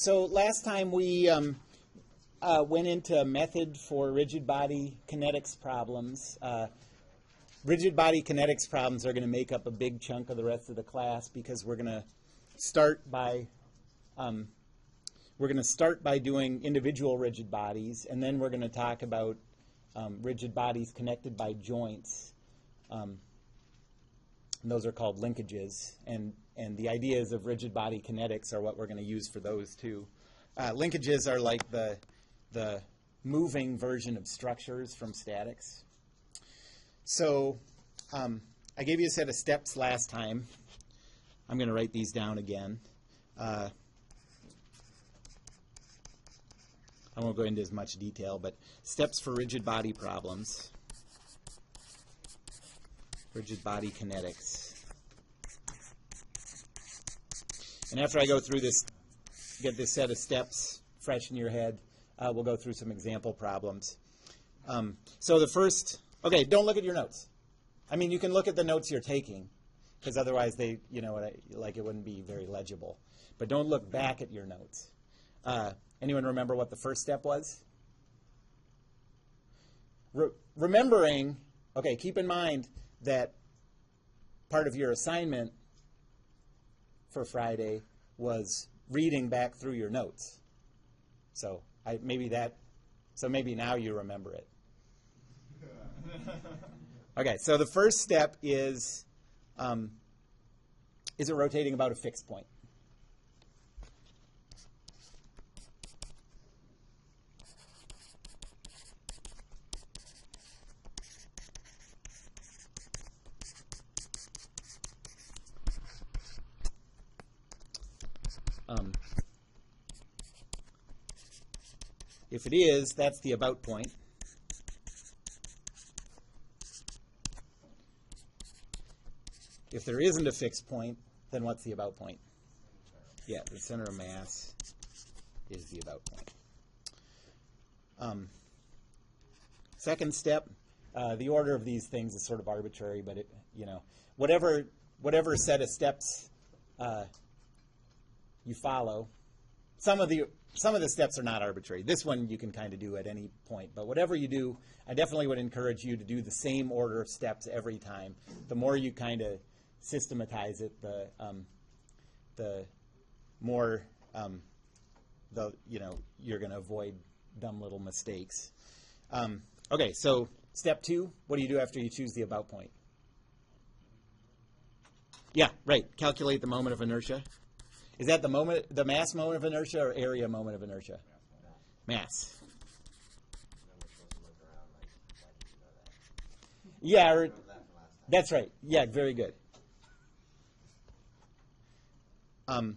So last time we went into a method for rigid body kinetics problems. Rigid body kinetics problems are going to make up a big chunk of the rest of the class because we're going to start by doing individual rigid bodies, and then we're going to talk about rigid bodies connected by joints. And those are called linkages, and the ideas of rigid body kinetics are what we're going to use for those too. Linkages are like the moving version of structures from statics. So I gave you a set of steps last time. I'm going to write these down again. I won't go into as much detail, but steps for rigid body problems. Rigid body kinetics. And after I go through this, get this set of steps fresh in your head, we'll go through some example problems. So the first, okay, don't look at your notes. I mean, you can look at the notes you're taking, because otherwise they, like it wouldn't be very legible. But don't look back at your notes. Anyone remember what the first step was? Remembering, okay, keep in mind that part of your assignment for Friday was reading back through your notes. So maybe now you remember it. Okay, so the first step is it rotating about a fixed point? If it is, that's the about point. If there isn't a fixed point, then what's the about point? Yeah, the center of mass is the about point. Second step, the order of these things is sort of arbitrary, but whatever set of steps you follow, some of the steps are not arbitrary. This one you can kind of do at any point. But whatever you do, I definitely would encourage you to do the same order of steps every time. The more you kind of systematize it, the more you're going to avoid dumb little mistakes. Okay, so step 2, what do you do after you choose the about point? Yeah, right. Calculate the moment of inertia. Is that the mass moment of inertia or area moment of inertia? Mass. Yeah, that's right. Yeah, very good. And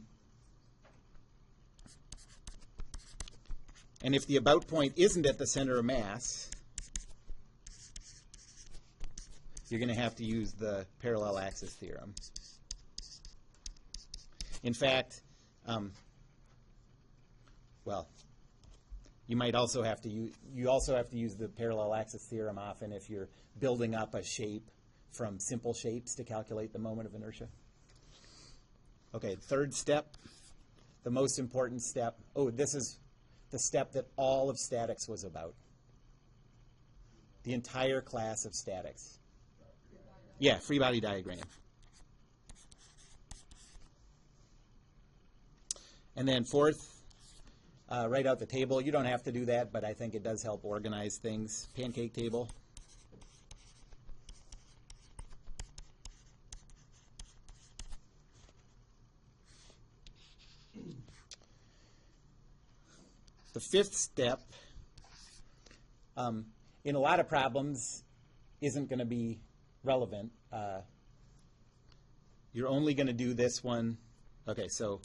if the about point isn't at the center of mass, you're going to have to use the parallel axis theorem. In fact, you might also have to use the parallel axis theorem often if you're building up a shape from simple shapes to calculate the moment of inertia. Okay, third step, the most important step. Oh, this is the step that all of statics was about. The entire class of statics. Yeah, free body diagram. And then fourth, write out the table. You don't have to do that, but I think it does help organize things. Pancake table. The fifth step, in a lot of problems, isn't going to be relevant. You're only going to do this one. Okay, so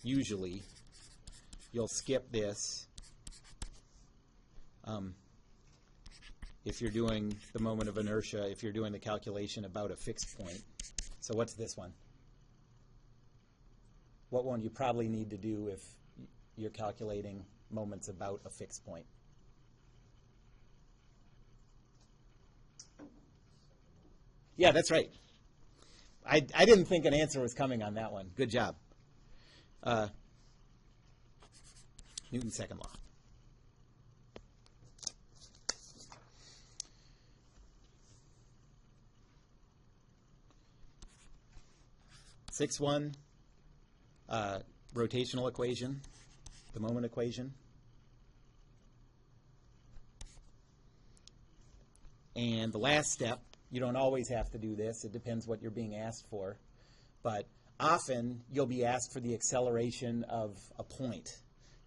usually you'll skip this if you're doing the moment of inertia, if you're doing the calculation about a fixed point. So what's this one? What one you probably need to do if you're calculating moments about a fixed point? Yeah, that's right. I didn't think an answer was coming on that one. Good job. Newton's second law. Sixth one, rotational equation, the moment equation. And the last step, you don't always have to do this. It depends what you're being asked for. But often you'll be asked for the acceleration of a point.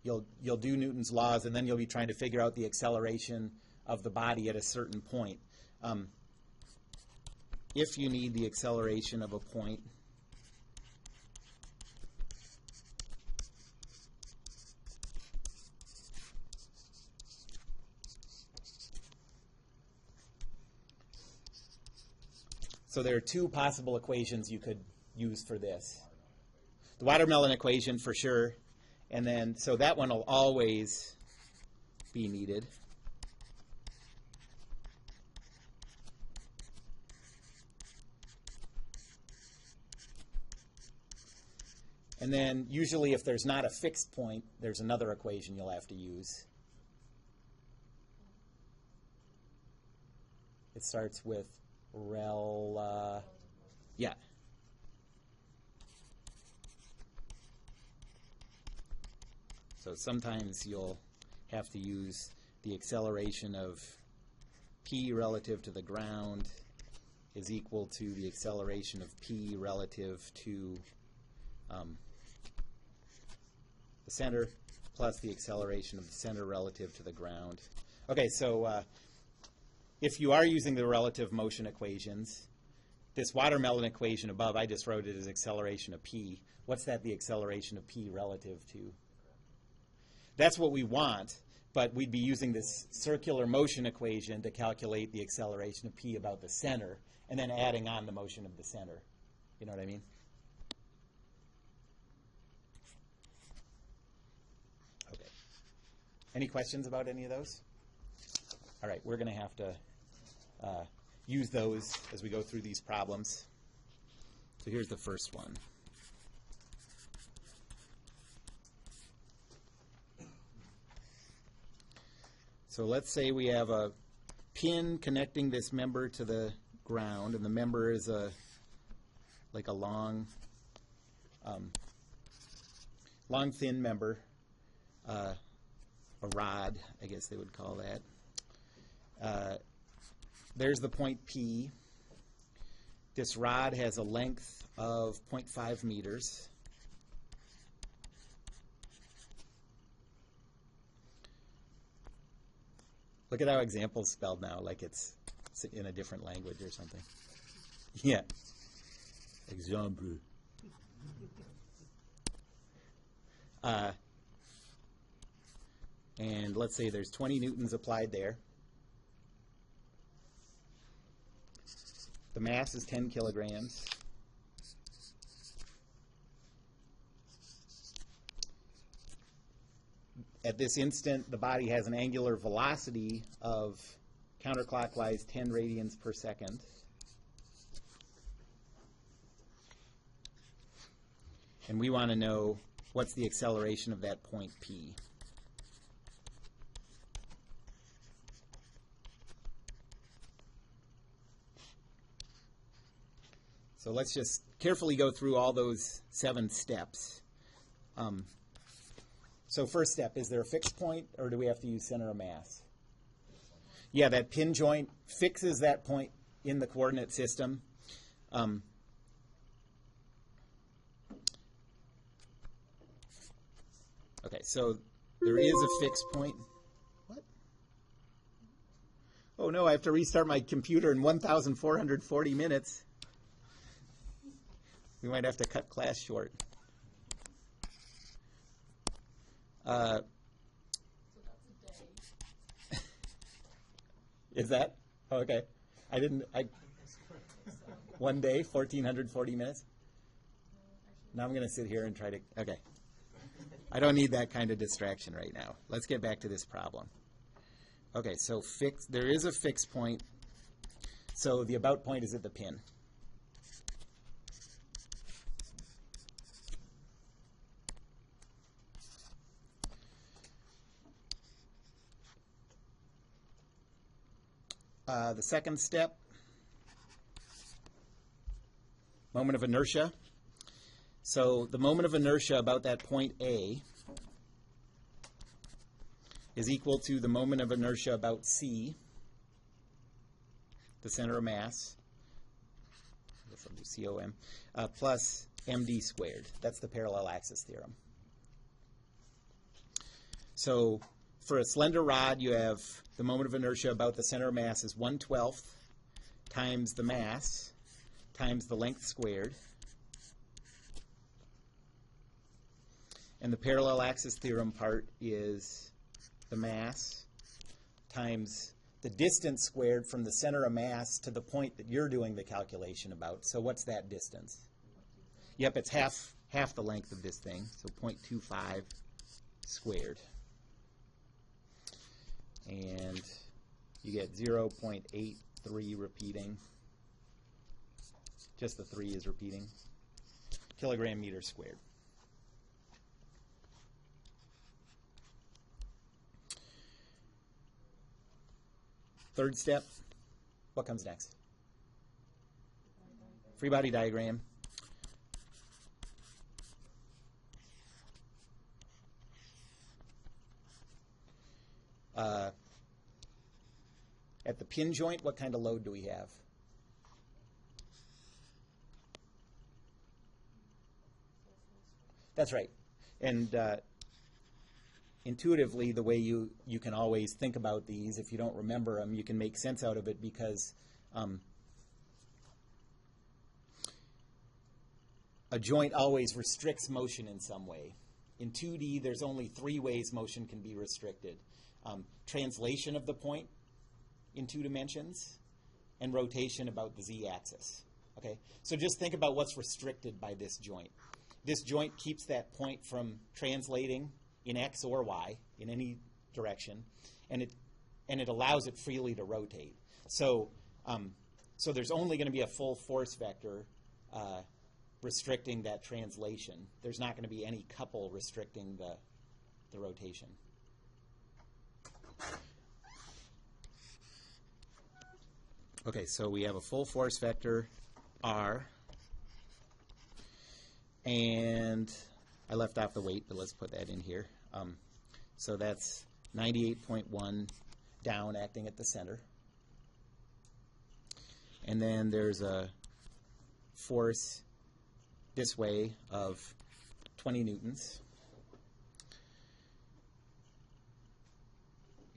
You'll do Newton's laws, and then you'll be trying to figure out the acceleration of the body at a certain point. If you need the acceleration of a point, so there are two possible equations you could use for this. The watermelon equation for sure, and then so that one will always be needed. And then usually if there's not a fixed point, there's another equation you'll have to use. It starts with yeah. So sometimes you'll have to use the acceleration of p relative to the ground is equal to the acceleration of p relative to the center plus the acceleration of the center relative to the ground. Okay, so if you are using the relative motion equations, this watermelon equation above, I just wrote it as acceleration of p. What's that the acceleration of p relative to? That's what we want, but we'd be using this circular motion equation to calculate the acceleration of p about the center, and then adding on the motion of the center. You know what I mean? Okay. Any questions about any of those? All right, we're going to have to use those as we go through these problems. So here's the first one. So let's say we have a pin connecting this member to the ground, and the member is like a long, thin member, a rod, I guess they would call that. There's the point P. This rod has a length of 0.5 meters. Look at how example's spelled now, like it's in a different language or something. Yeah. Exemple. And let's say there's 20 newtons applied there. The mass is 10 kilograms. At this instant, the body has an angular velocity of counterclockwise 10 radians per second. And we want to know what's the acceleration of that point P. So let's just carefully go through all those 7 steps. So first step, is there a fixed point, or do we have to use center of mass? Yeah, that pin joint fixes that point in the coordinate system. Okay, so there is a fixed point. What? Oh no, I have to restart my computer in 1,440 minutes. We might have to cut class short. So that's a day. Is that? Oh, okay. One day, 1,440 minutes? Now I'm going to sit here and try to, okay. I don't need that kind of distraction right now. Let's get back to this problem. Okay, so there is a fixed point. So the about point is at the pin. The second step, moment of inertia. So the moment of inertia about that point A is equal to the moment of inertia about C, the center of mass, I guess I'll do COM, plus md squared. That's the parallel axis theorem. So for a slender rod, you have the moment of inertia about the center of mass is 1/12 times the mass times the length squared. And the parallel axis theorem part is the mass times the distance squared from the center of mass to the point that you're doing the calculation about. So what's that distance? Yep, it's half the length of this thing, so 0.25 squared. And you get 0.83 repeating. Just the 3 is repeating. Kilogram meter squared. Third step, what comes next? Free body diagram. At the pin joint, what kind of load do we have? That's right. And intuitively, the way you can always think about these, if you don't remember them, you can make sense out of it because a joint always restricts motion in some way. In 2D, there's only 3 ways motion can be restricted. Translation of the point in 2 dimensions and rotation about the z-axis. Okay? So just think about what's restricted by this joint. This joint keeps that point from translating in x or y in any direction, and it allows it freely to rotate. So there's only going to be a full force vector restricting that translation. There's not going to be any couple restricting the rotation. Okay, so we have a full force vector R, and I left off the weight, but let's put that in here. So that's 98.1 down acting at the center. And then there's a force this way of 20 newtons.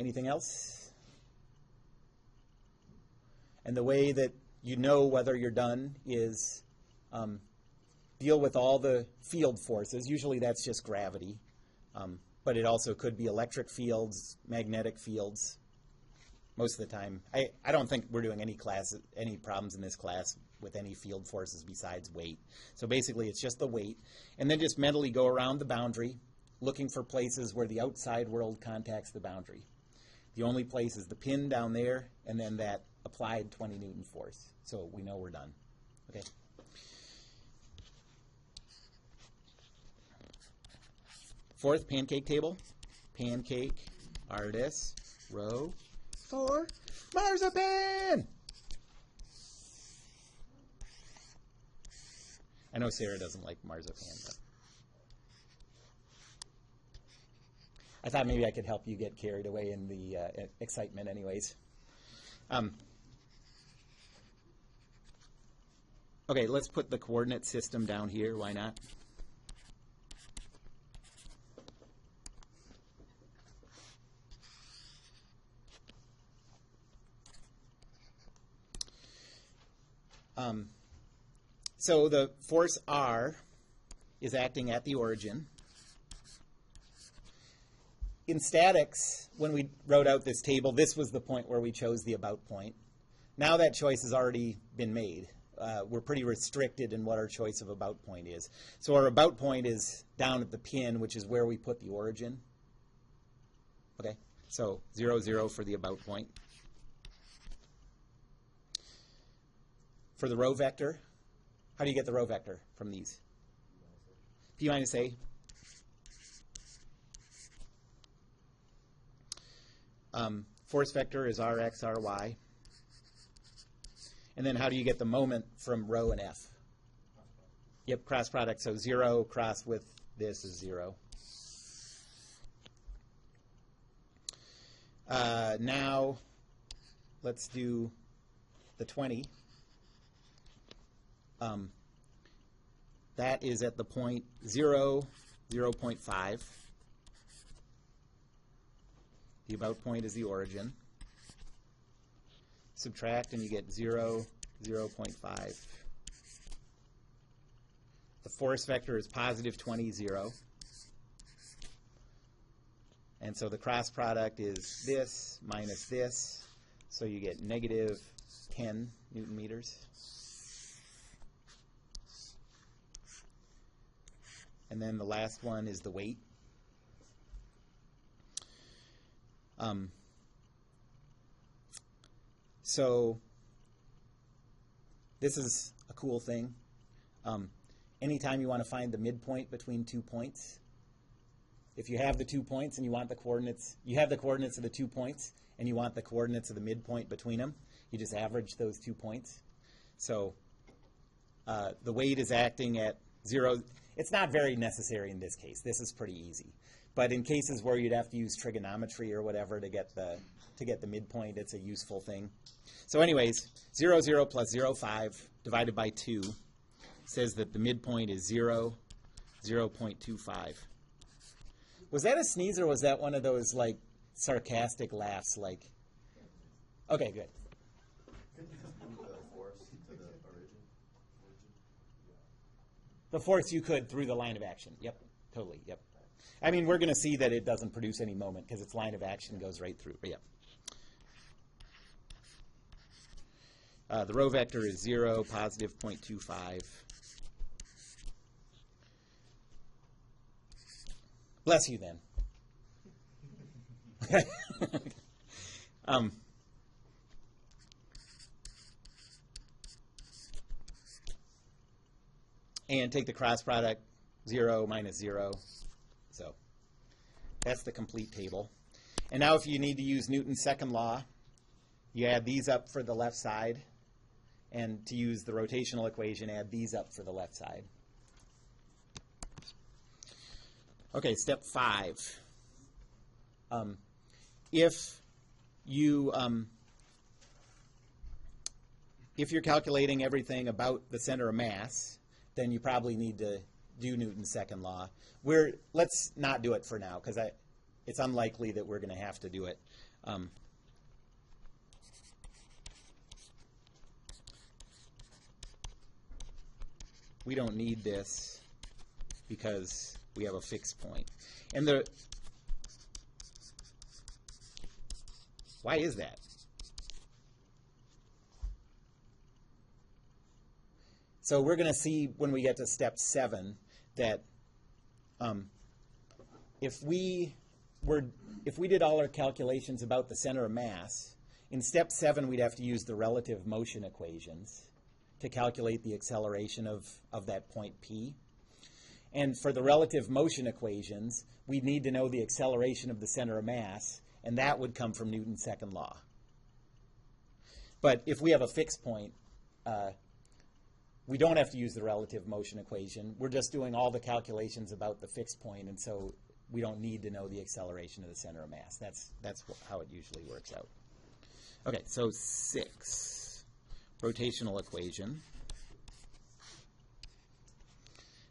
Anything else? And the way that you know whether you're done is deal with all the field forces. Usually that's just gravity. But it also could be electric fields, magnetic fields. Most of the time, I don't think we're doing any problems in this class with any field forces besides weight. So basically it's just the weight. And then just mentally go around the boundary, looking for places where the outside world contacts the boundary. The only place is the pin down there, and then that applied 20 Newton force. So we know we're done. Okay. Fourth pancake table. Pancake, artist, row 4, marzipan. I know Sarah doesn't like marzipan, but I thought maybe I could help you get carried away in the excitement anyways. Okay, let's put the coordinate system down here. Why not? So the force R is acting at the origin. In statics, when we wrote out this table, this was the point where we chose the about point. Now that choice has already been made. We're pretty restricted in what our choice of about point is. So our about point is down at the pin, which is where we put the origin. Okay, so 0, 0 for the about point. For the row vector, how do you get the row vector from these? P minus A. Force vector is Rx, Ry. And then how do you get the moment from rho and F? Yep, cross product. So 0 cross with this is 0. Now let's do the 20. That is at the point 0, 0.5. The about point is the origin. Subtract and you get 0, 0.5. The force vector is positive 20, 0. And so the cross product is this minus this. So you get negative 10 Newton meters. And then the last one is the weight. So this is a cool thing. Anytime you want to find the midpoint between 2 points, if you have the 2 points and you want the coordinates, you have the coordinates of the 2 points and you want the coordinates of the midpoint between them, you just average those 2 points. So the weight is acting at 0. It's not very necessary in this case. This is pretty easy. But in cases where you'd have to use trigonometry or whatever to get the midpoint, it's a useful thing. So anyways, 0, 0 plus 0, 5 divided by 2 says that the midpoint is 0, 0.25. Was that a sneeze or was that one of those like sarcastic laughs? Like, okay, good. Could you just move the force to the origin? The force you could through the line of action. Yep, totally. Yep. I mean, we're going to see that it doesn't produce any moment because its line of action goes right through. But yeah. The rho vector is 0, positive 0.25. Bless you then. And take the cross product, 0 minus 0. So that's the complete table. And now if you need to use Newton's second law, you add these up for the left side. And to use the rotational equation, add these up for the left side. Okay, step 5. If you're calculating everything about the center of mass, then you probably need to do Newton's second law. Let's not do it for now because it's unlikely that we're going to have to do it. We don't need this because we have a fixed point. And why is that? So we're going to see when we get to step 7 that if we did all our calculations about the center of mass, in step 7 we'd have to use the relative motion equations to calculate the acceleration of that point P. And for the relative motion equations, we need to know the acceleration of the center of mass, and that would come from Newton's second law. But if we have a fixed point, we don't have to use the relative motion equation. We're just doing all the calculations about the fixed point, and so we don't need to know the acceleration of the center of mass. That's how it usually works out. Okay, so 6. Rotational equation.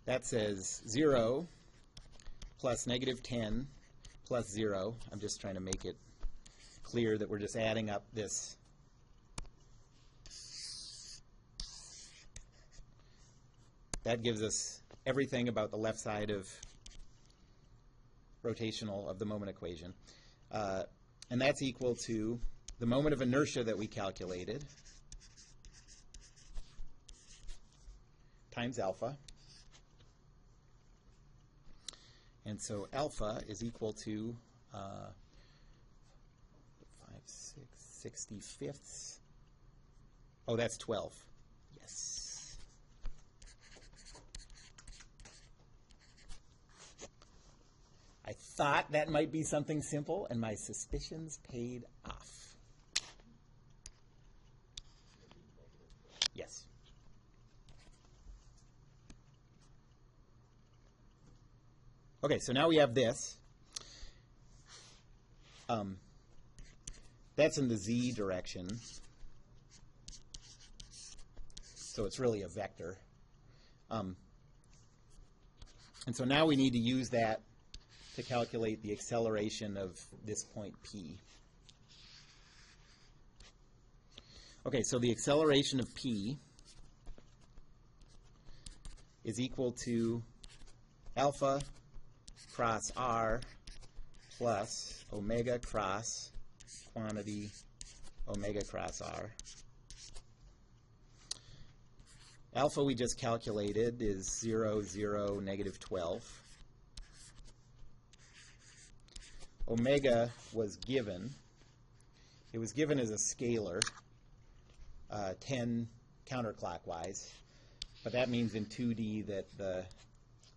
That says 0 plus negative 10 plus 0. I'm just trying to make it clear that we're just adding up this. That gives us everything about the left side of rotational of the moment equation. And that's equal to the moment of inertia that we calculated times alpha. And so alpha is equal to 65ths. Oh, that's 12. Yes. I thought that might be something simple, and my suspicions paid off. Okay, so now we have this. That's in the z direction. So it's really a vector. And so now we need to use that to calculate the acceleration of this point P. Okay, so the acceleration of P is equal to alpha cross r plus omega cross quantity omega cross r. Alpha we just calculated is 0, 0, negative 12. Omega was given. It was given as a scalar, 10 counterclockwise. But that means in 2D that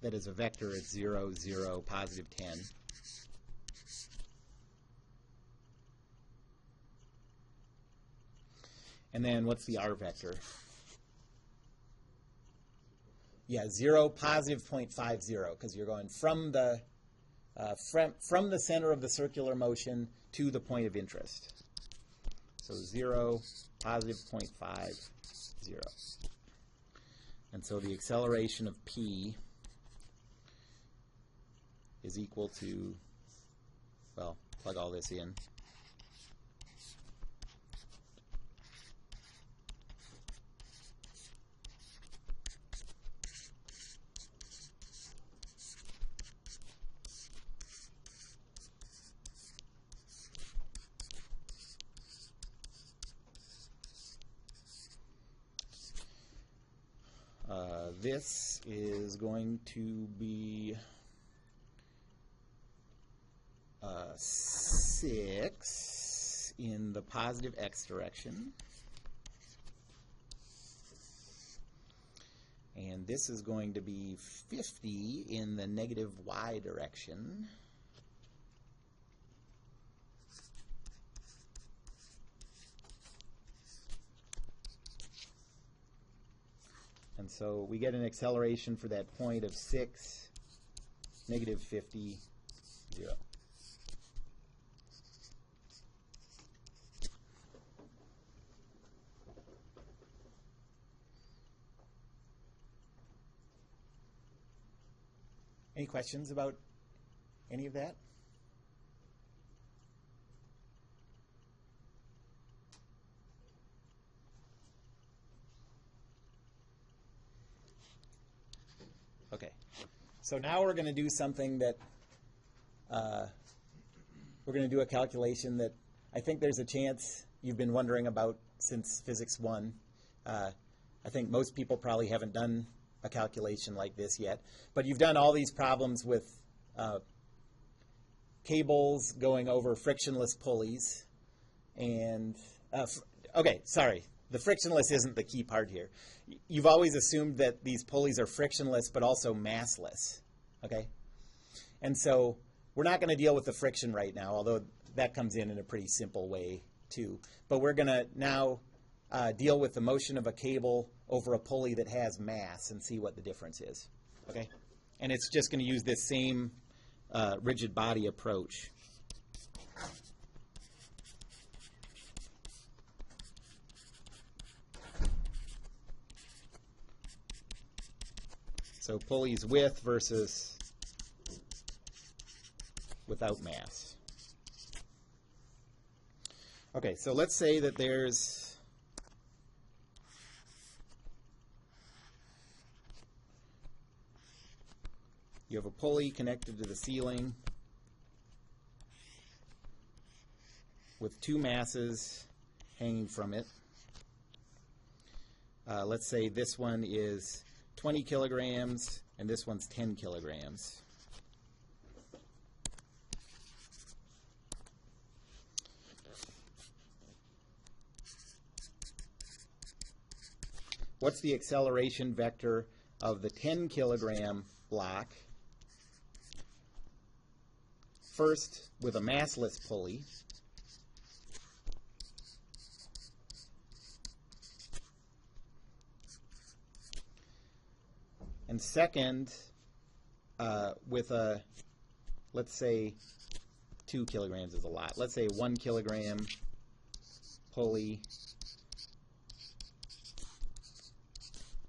is a vector it's 0, 0, positive 10. And then what's the r vector? Yeah, 0, positive 0.50, because you're going from the center of the circular motion to the point of interest. So 0, positive 0.50. And so the acceleration of P is equal to, well, plug all this in. This is going to be 6 in the positive x direction. And this is going to be 50 in the negative y direction. And so we get an acceleration for that point of 6, negative 50, 0. Any questions about any of that? Okay, so now we're going to do something that we're going to do a calculation that I think there's a chance you've been wondering about since Physics 1. I think most people probably haven't done a calculation like this yet, but you've done all these problems with cables going over frictionless pulleys. And, okay, sorry, the frictionless isn't the key part here. You've always assumed that these pulleys are frictionless but also massless, okay? And so we're not going to deal with the friction right now, although that comes in a pretty simple way too. But we're going to now deal with the motion of a cable over a pulley that has mass and see what the difference is, okay? And it's just going to use this same rigid body approach. So pulleys with versus without mass. Okay, so let's say that you have a pulley connected to the ceiling with two masses hanging from it. Let's say this one is 20 kilograms and this one's 10 kilograms. What's the acceleration vector of the 10 kilogram block? First, with a massless pulley. And second, with a, let's say 2 kilograms is a lot. Let's say 1 kilogram pulley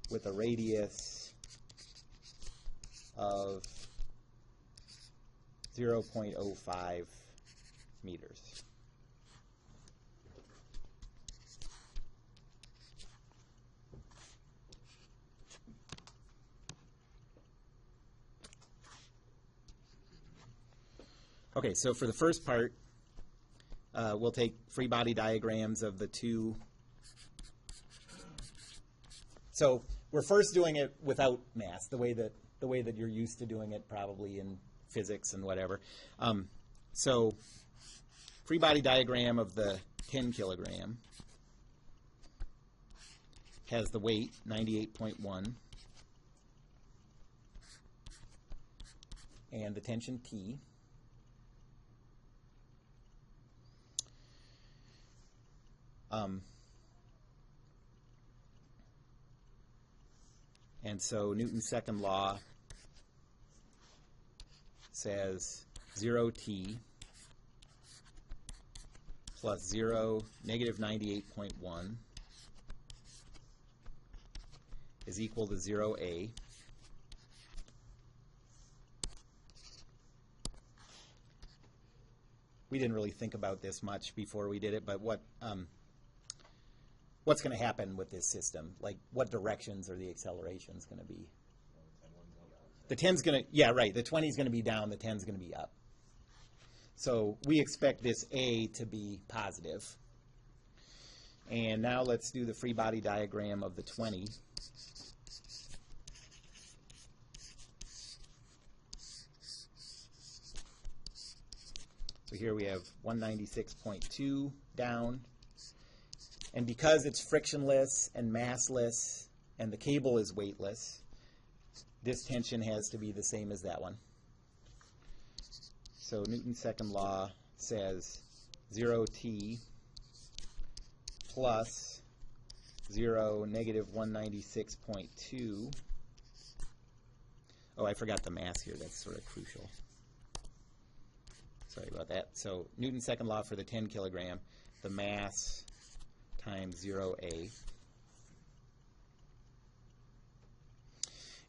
with a radius of 0.05 meters. Okay, so for the first part, we'll take free body diagrams of the two. So we're first doing it without mass, the way that you're used to doing it probably in physics and whatever. So free body diagram of the 10 kilogram has the weight 98.1 and the tension T. And so Newton's second law says 0T plus 0, negative 98.1 is equal to 0A. We didn't really think about this much before we did it, but what's going to happen with this system? Like, what directions are the accelerations going to be? The 10's going to, yeah, right. The 20 is going to be down. The 10's going to be up. So we expect this A to be positive. And now let's do the free body diagram of the 20. So here we have 196.2 down. And because it's frictionless and massless and the cable is weightless, this tension has to be the same as that one. So Newton's second law says 0T plus 0, negative 196.2. Oh, I forgot the mass here. That's sort of crucial. Sorry about that. So Newton's second law for the 10 kilogram, the mass times 0A.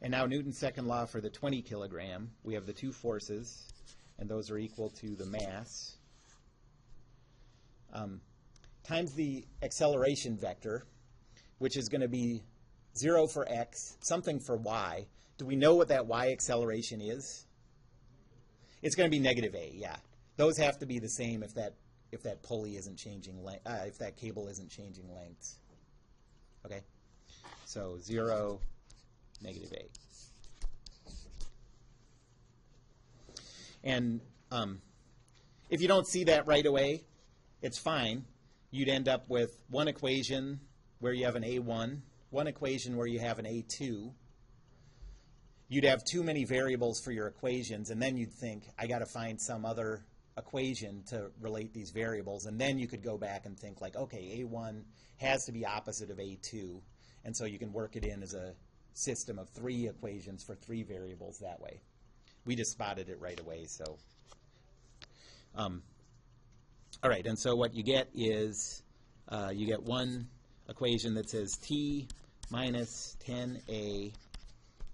And now Newton's second law for the 20 kilogram, we have the two forces, and those are equal to the mass times the acceleration vector, which is going to be 0 for x, something for y. Do we know what that y acceleration is? It's going to be negative A, yeah. Those have to be the same if that pulley isn't changing length, if that cable isn't changing lengths. Okay, so 0, negative A. And if you don't see that right away, it's fine. You'd end up with one equation where you have an A1, one equation where you have an A2. You'd have too many variables for your equations, and then you'd think, I got to find some other equation to relate these variables, and then you could go back and think like, okay, A1 has to be opposite of A2, and so you can work it in as a system of 3 equations for 3 variables that way. We just spotted it right away, so. All right, and so what you get is you get one equation that says T minus 10A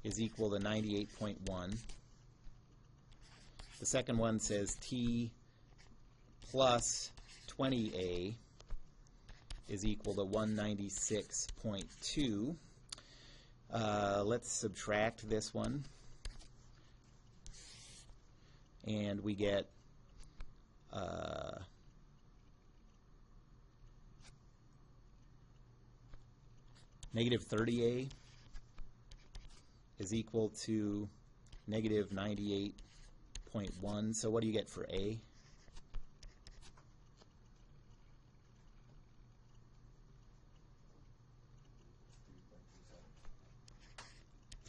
is equal to 98.1. The second one says T plus 20A is equal to 196.2. Let's subtract this one. And we get negative 30A is equal to negative 98.1. So what do you get for A?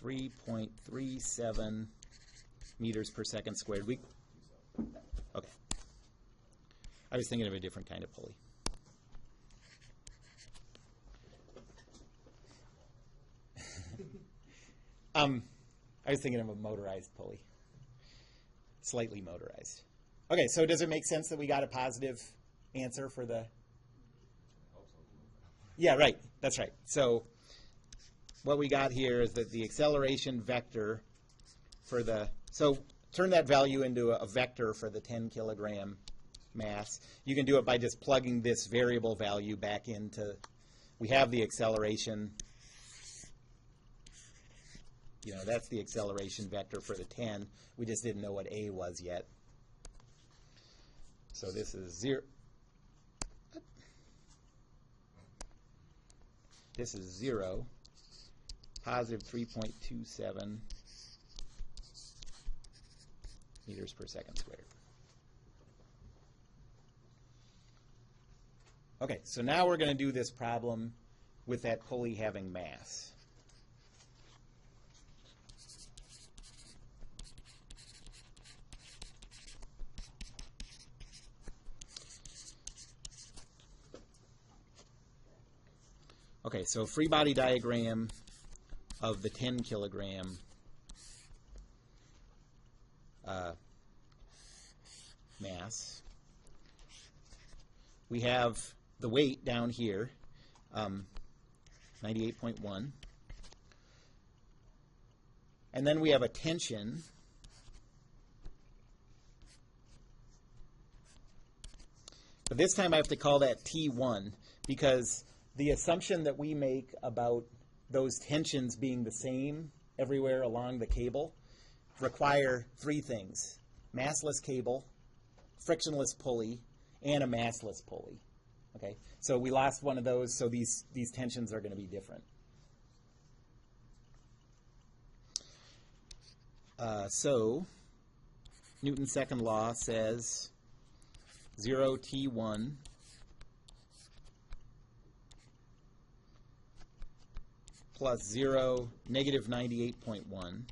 .37 meters per second squared. Okay. I was thinking of a different kind of pulley. I was thinking of a motorized pulley. Slightly motorized. Okay, so does it make sense that we got a positive answer for the... Yeah, right. That's right. So what we got here is that the acceleration vector for the... So turn that value into a vector for the 10 kilogram mass. You can do it by just plugging this variable value back into... We have the acceleration... You know, that's the acceleration vector for the 10. We just didn't know what A was yet. So this is 0. This is 0, positive 3.27 meters per second squared. Okay, so now we're going to do this problem with that pulley having mass. Okay, so free body diagram of the 10 kilogram mass. We have the weight down here, 98.1. And then we have a tension. But this time I have to call that T1 because the assumption that we make about those tensions being the same everywhere along the cable require three things: massless cable, frictionless pulley, and a massless pulley. Okay, so we lost one of those, so these tensions are going to be different. So Newton's second law says 0 T1 plus 0, negative 98.1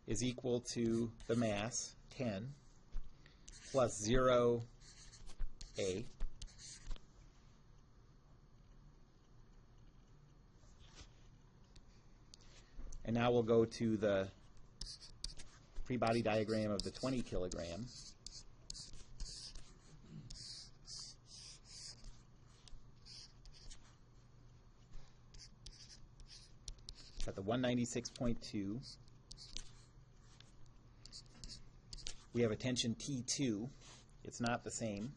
is equal to the mass, 10, plus 0 A. And now we'll go to the free body diagram of the 20 kilogram. At the 196.2, we have a tension T2. It's not the same.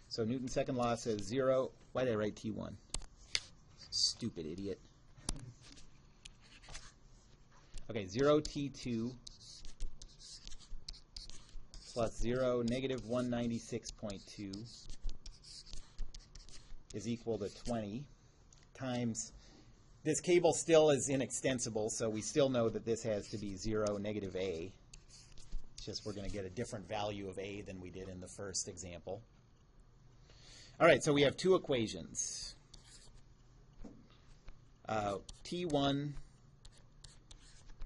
So Newton's second law says 0. Why did I write T1? Stupid idiot. Okay, 0 T2 plus 0, negative 196.2 is equal to 20 times, this cable still is inextensible, so we still know that this has to be 0, negative A. It's just we're going to get a different value of A than we did in the first example. All right, so we have two equations. T1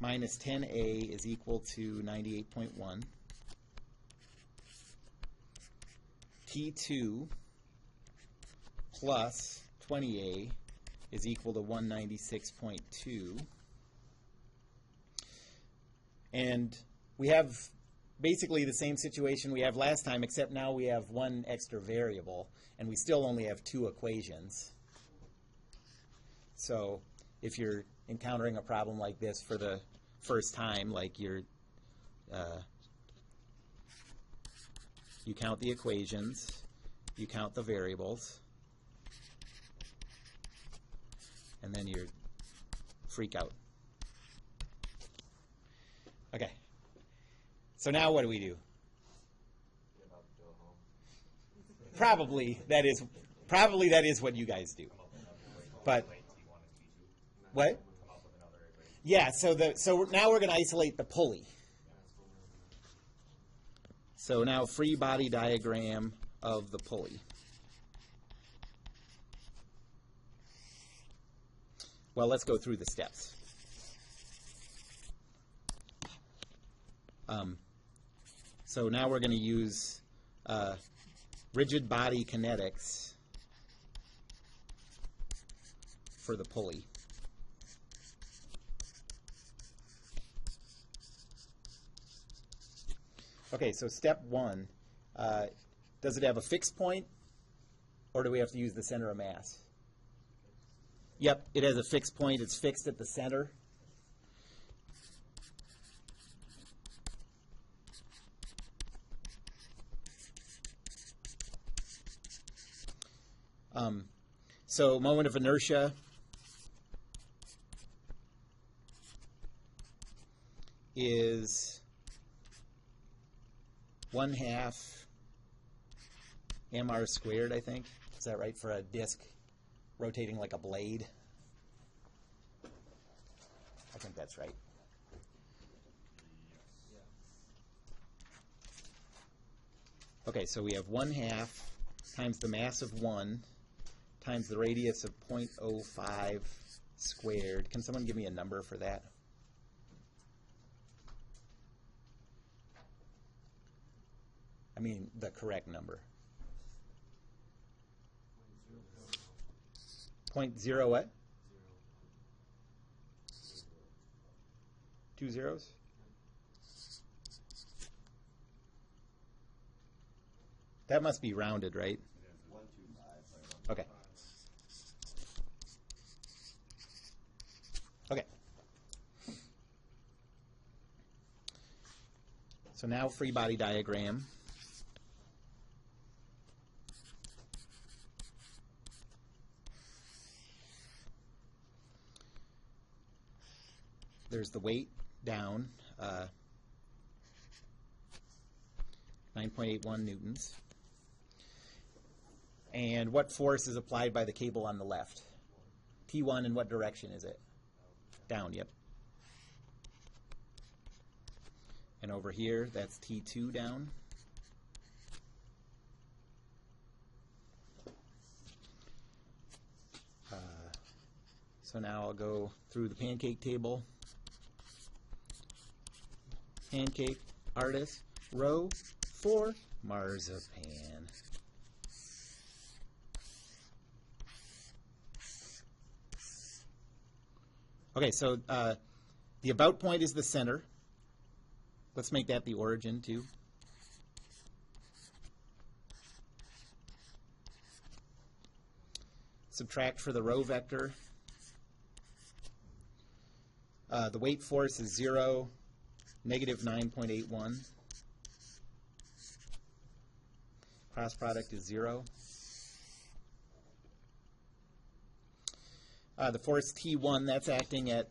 minus 10A is equal to 98.1. T2 plus 20A is equal to 196.2. And we have basically the same situation we have last time, except now we have one extra variable, and we still only have two equations. So if you're encountering a problem like this for the first time, like you count the equations, you count the variables, and then you freak out. Okay. So now what do we do? Probably that is what you guys do. But what? Yeah, so now we're going to isolate the pulley. So now free body diagram of the pulley. Well, let's go through the steps. So now we're going to use rigid body kinetics for the pulley. Okay, so step one, does it have a fixed point, or do we have to use the center of mass? Yep, it has a fixed point. It's fixed at the center. So moment of inertia is 1/2 mr squared, I think. Is that right for a disk rotating like a blade? I think that's right. Okay, so we have 1/2 times the mass of 1 times the radius of 0.05 squared. Can someone give me a number for that? I mean, the correct number. 0.0 what? 2 zeros? That must be rounded, right? 125. Okay. Okay. So now free body diagram. There's the weight down, 9.81 newtons. And what force is applied by the cable on the left? T1, in what direction is it? Down, yep. And over here, that's T2 down. So now I'll go through the pancake table. Pancake, artist, row 4, marzipan. Okay, so the about point is the center. Let's make that the origin too. Subtract for the row vector. The weight force is 0, negative 9.81. Cross product is 0. The force T1, that's acting at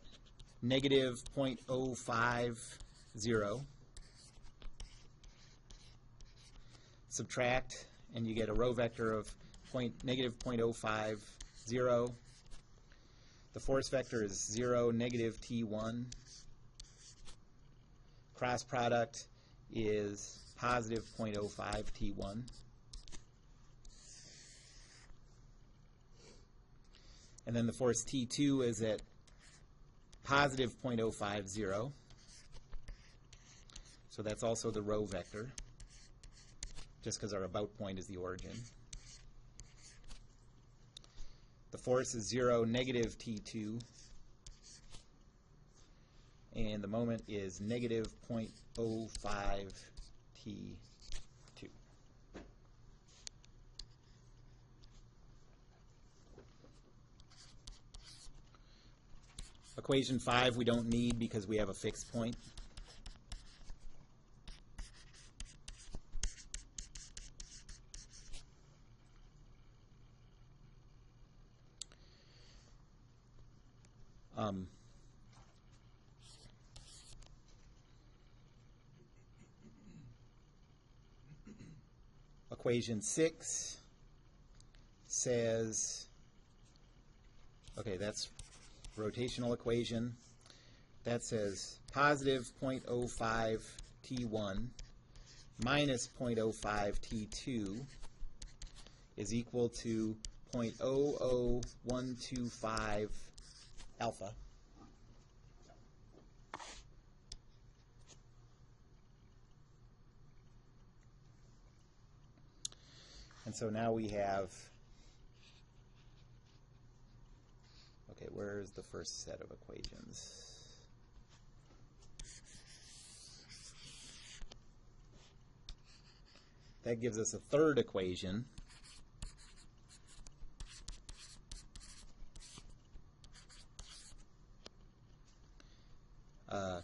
negative 0.050. Subtract, and you get a row vector of negative 0.050. The force vector is 0, negative T1. Cross product is positive 0.05 T1. And then the force T2 is at positive 0.050. So that's also the row vector, just because our about point is the origin. The force is 0, negative T2. And the moment is negative 0.05 T2. Equation 5 we don't need because we have a fixed point. Equation 6 says, okay, that's rotational equation. That says positive 0.05 T1 minus 0.05 T2 is equal to 0.00125 alpha. And so now we have, where's the first set of equations? That gives us a third equation. Uh,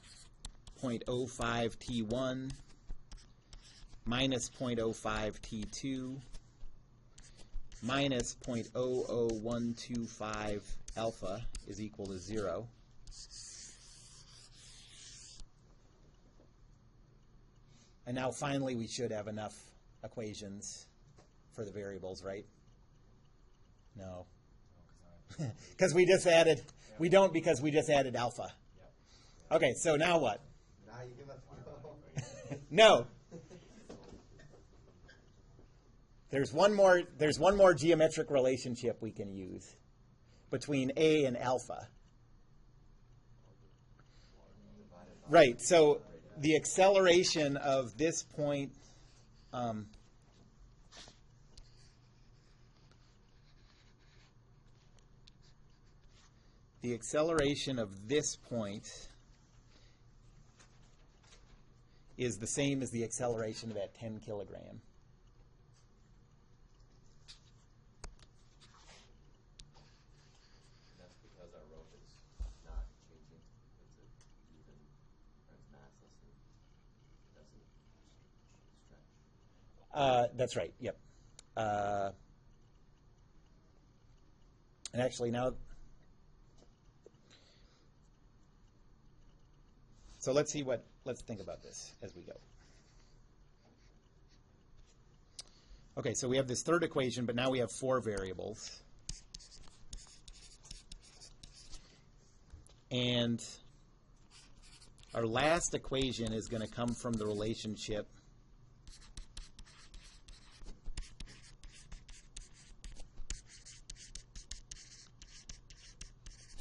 0.05 T1 minus 0.05 T2 minus 0.00125 alpha is equal to 0. And now finally we should have enough equations for the variables, right? No. Because we just added, we don't because we just added alpha. Okay, so now what? Now you give us No. There's one more geometric relationship we can use between A and alpha. Right, so the acceleration of this point the acceleration of this point is the same as the acceleration of that 10 kilogram. That's because our rope is not changing. It's even massless and doesn't stretch. That's right, yep. And actually now, so let's think about this as we go. Okay, so we have this third equation, but now we have 4 variables. And our last equation is going to come from the relationship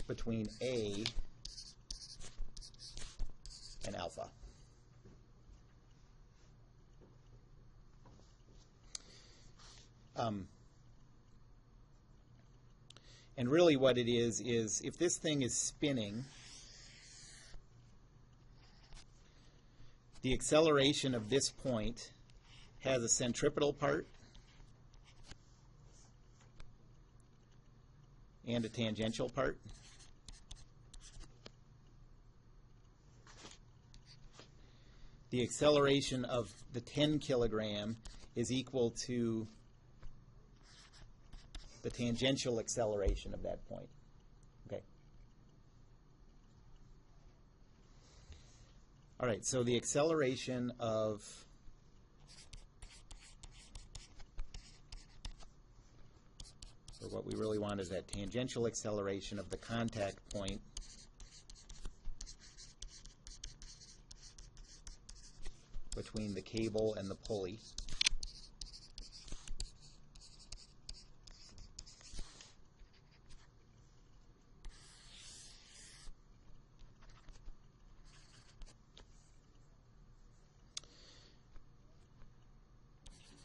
between A and alpha. And really what it is if this thing is spinning, the acceleration of this point has a centripetal part and a tangential part. The acceleration of the 10 kilogram is equal to the tangential acceleration of that point. Okay. All right, so the acceleration of so what we really want is that tangential acceleration of the contact point between the cable and the pulley.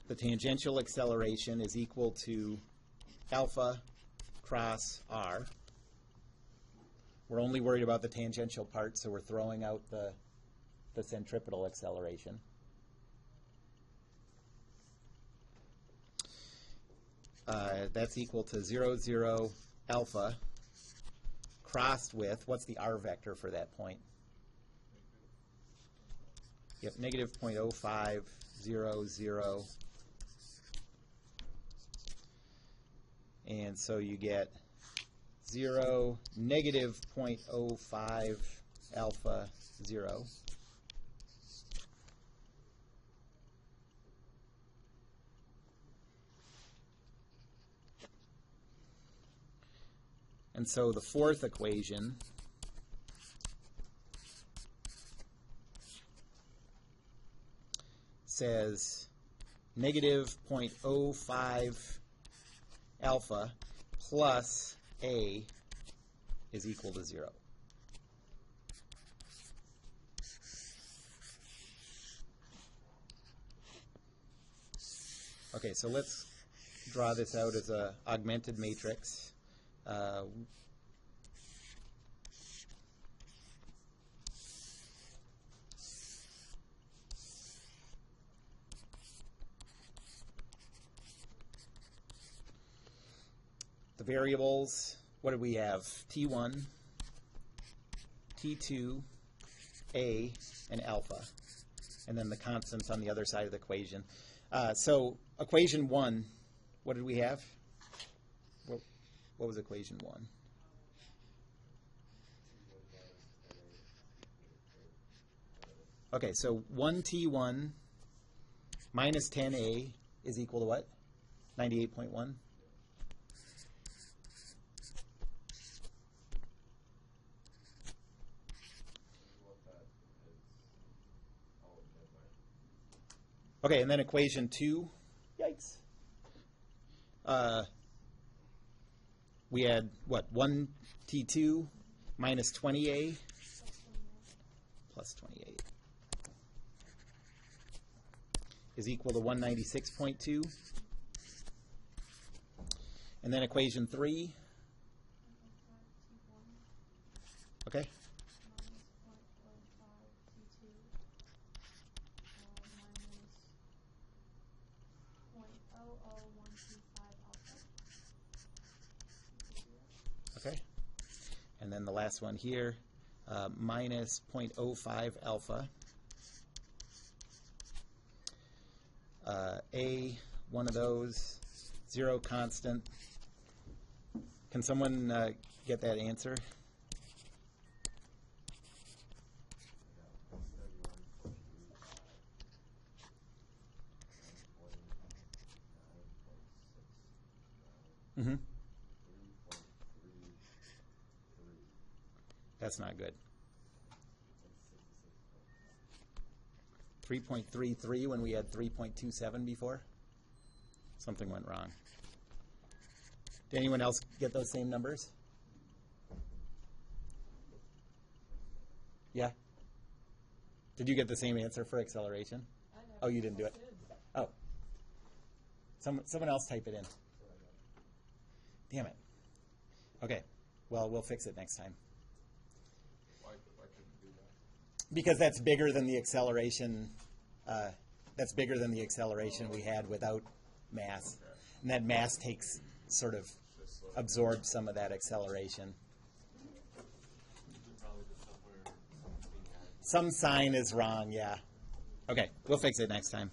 The tangential acceleration is equal to alpha cross r. We're only worried about the tangential part, so we're throwing out the centripetal acceleration. That's equal to 0, 0, alpha crossed with, what's the r vector for that point? Yep, negative 0.05, 0, 0. And so you get 0, negative 0.05, alpha, 0. And so the fourth equation says negative 0.05 alpha plus A is equal to 0. Okay, so let's draw this out as an augmented matrix. the variables, what did we have? T1, T2, A, and alpha. And then the constants on the other side of the equation. So equation 1, what did we have? What was equation 1? Okay, so 1T1 minus 10A is equal to what? 98.1? Okay, and then equation 2, yikes. We had, what, 1T2 minus 20A plus 28 is equal to 196.2. And then equation 3, okay? Okay. And then the last one here, minus 0.05 alpha. A, one of those, 0 constant. Can someone get that answer? Mm-hmm. That's not good. 3.33 when we had 3.27 before? Something went wrong. Did anyone else get those same numbers? Yeah? Did you get the same answer for acceleration? Oh, you didn't do it? Oh. Someone else type it in. Damn it. Okay. Well, we'll fix it next time. Why couldn't you do that? Because that's bigger than the acceleration. That's bigger than the acceleration we had without mass, and that mass takes sort of absorbs some of that acceleration. Some sign is wrong. Yeah. Okay, we'll fix it next time.